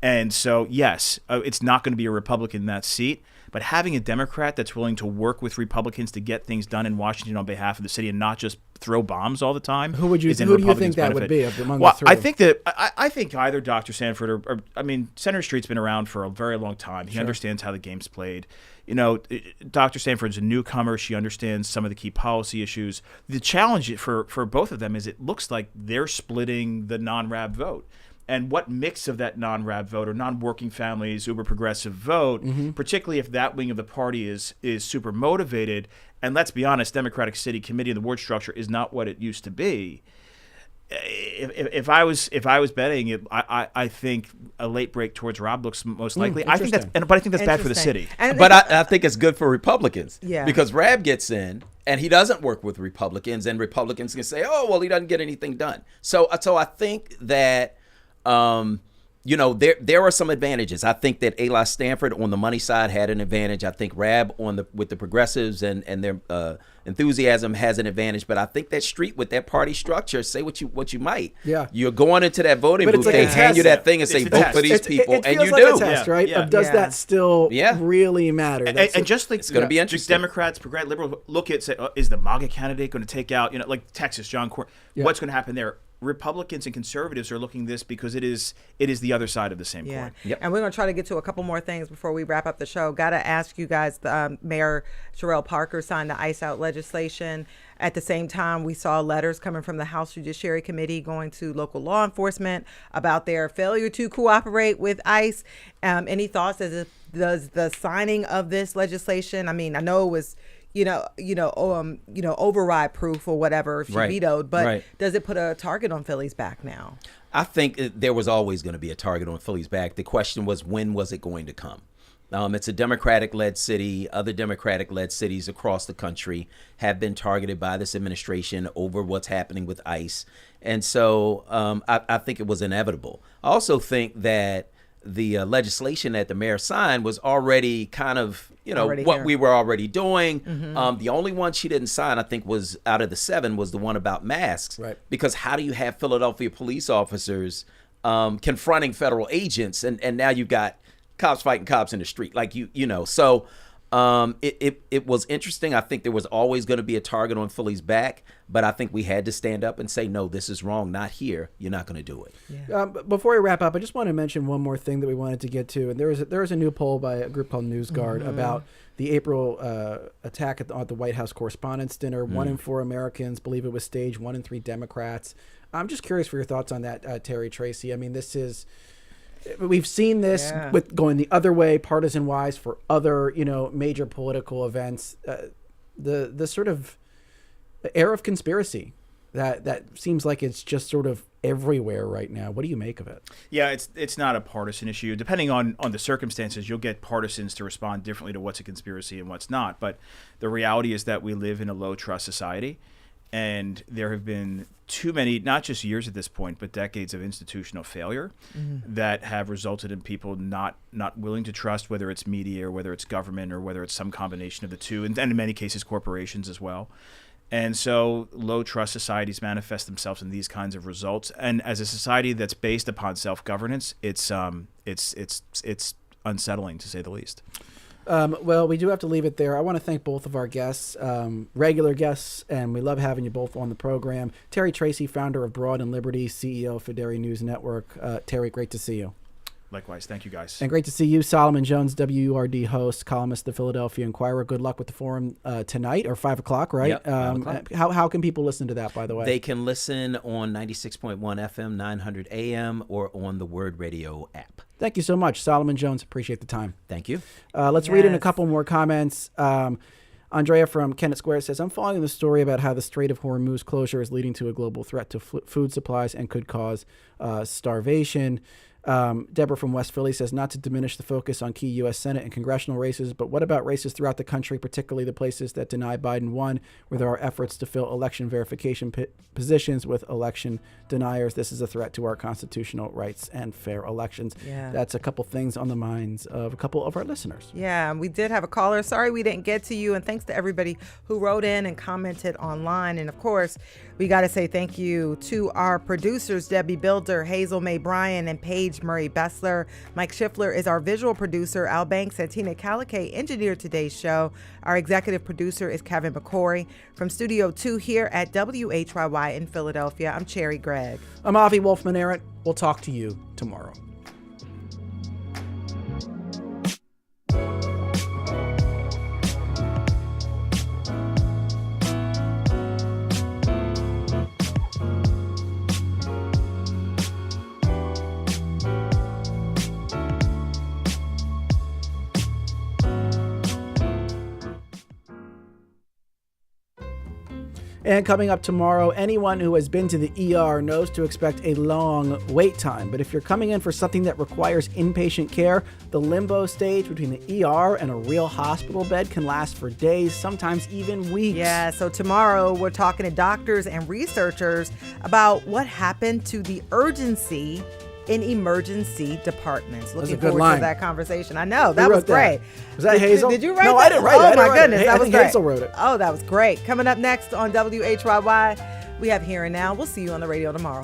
And so, yes, it's not going to be a Republican in that seat. But having a Democrat that's willing to work with Republicans to get things done in Washington on behalf of the city and not just throw bombs all the time. Who do you think that would be among the three? I think either Dr. Sanford or Senator Street's been around for a very long time. He understands how the game's played. Dr. Sanford's a newcomer. She understands some of the key policy issues. The challenge for both of them is it looks like they're splitting the non-Rab vote. And what mix of that non-Rab vote or non-working families, uber progressive vote, particularly if that wing of the party is super motivated, and let's be honest, Democratic City Committee and the ward structure is not what it used to be. If I was betting it, I think a late break towards Rob looks most likely. I think that's bad for the city. But I think it's good for Republicans. Yeah. Because Rab gets in and he doesn't work with Republicans, and Republicans can say, "Oh, well, he doesn't get anything done." So I think that. There are some advantages. I think that Eli Stanford on the money side had an advantage. I think Rab with the progressives and their enthusiasm has an advantage. But I think that Street with that party structure, say what you might. Yeah. You're going into that voting booth, like they a hand you test. that thing and say, vote for these people, it and feels you like do. a test, right? Yeah. Does that still Yeah. really matter? And just like it's going to be interesting. Democrats, progressive, liberals look at say, is the MAGA candidate going to take out, like Texas, John Cornyn? What's going to happen there? Republicans and conservatives are looking at this because it is the other side of the same coin. Yep. And we're going to try to get to a couple more things before we wrap up the show. Got to ask you guys, Mayor Sherrell Parker signed the ICE out legislation. At the same time, we saw letters coming from the House Judiciary Committee going to local law enforcement about their failure to cooperate with ICE. Any thoughts does the signing of this legislation? I mean, I know it was override proof or whatever she vetoed, but does it put a target on Philly's back now? I think there was always going to be a target on Philly's back. The question was, when was it going to come? It's a Democratic-led city. Other Democratic-led cities across the country have been targeted by this administration over what's happening with ICE. And so I think it was inevitable. I also think that the legislation that the mayor signed was already kind of, we were already doing. The only one she didn't sign, I think, was out of the 7 was the one about masks. Right. Because how do you have Philadelphia police officers confronting federal agents, and now you've got cops fighting cops in the street, So it was interesting. I think there was always going to be a target on Philly's back, but I think we had to stand up and say, no, this is wrong, not here. You're not going to do it. Yeah. Before we wrap up, I just want to mention one more thing that we wanted to get to. And there is a new poll by a group called NewsGuard about the April attack at the White House Correspondents' Dinner. 1 in 4 Americans believe it was staged. 1 in 3 Democrats. I'm just curious for your thoughts on that, Terry Tracy. I mean, we've seen this with going the other way, partisan-wise, for other, major political events. The sort of air of conspiracy that seems like it's just sort of everywhere right now. What do you make of it? Yeah, it's not a partisan issue. Depending on the circumstances, you'll get partisans to respond differently to what's a conspiracy and what's not. But the reality is that we live in a low-trust society, and there have been too many, not just years at this point, but decades of institutional failure that have resulted in people not willing to trust, whether it's media or whether it's government or whether it's some combination of the two, and in many cases corporations as well. And so low trust societies manifest themselves in these kinds of results. And as a society that's based upon self-governance, it's unsettling, to say the least. Well, we do have to leave it there. I want to thank both of our guests, regular guests, and we love having you both on the program. Terry Tracy, founder of Broad and Liberty, CEO of Fideri News Network. Terry, great to see you. Likewise. Thank you, guys. And great to see you, Solomon Jones, WURD host, columnist, The Philadelphia Inquirer. Good luck with the forum tonight, or 5 o'clock, right? Yep, 5 o'clock. How can people listen to that, by the way? They can listen on 96.1 FM, 900 AM, or on the Word Radio app. Thank you so much, Solomon Jones. Appreciate the time. Thank you. Let's read in a couple more comments. Andrea from Kennett Square says, I'm following the story about how the Strait of Hormuz closure is leading to a global threat to food supplies and could cause starvation. Deborah from West Philly says, not to diminish the focus on key U.S. Senate and congressional races, but what about races throughout the country, particularly the places that deny Biden won, where there are efforts to fill election verification positions with election deniers? This is a threat to our constitutional rights and fair elections. Yeah. That's a couple things on the minds of a couple of our listeners. Yeah, we did have a caller. Sorry we didn't get to you. And thanks to everybody who wrote in and commented online. And of course, we got to say thank you to our producers, Debbie Builder, Hazel May Bryan, and Paige Murray Bessler. Mike Schiffler is our visual producer. Al Banks and Tina Calicay engineered today's show. Our executive producer is Kevin McCory. From Studio 2 here at WHYY in Philadelphia, I'm Cherry Gregg. I'm Avi Wolfman-Arent. We'll talk to you tomorrow. And coming up tomorrow, anyone who has been to the ER knows to expect a long wait time. But if you're coming in for something that requires inpatient care, the limbo stage between the ER and a real hospital bed can last for days, sometimes even weeks. Yeah, so tomorrow we're talking to doctors and researchers about what happened to the urgency in emergency departments. Looking a good forward line. to that conversation. I know, Who that was wrote that? great. Was that Hazel? Did you write No, that? I didn't write it. I Oh didn't my write it. goodness, I that was think great. Hazel wrote it. Oh, that was great. Coming up next on WHYY, we have Here and Now. We'll see you on the radio tomorrow.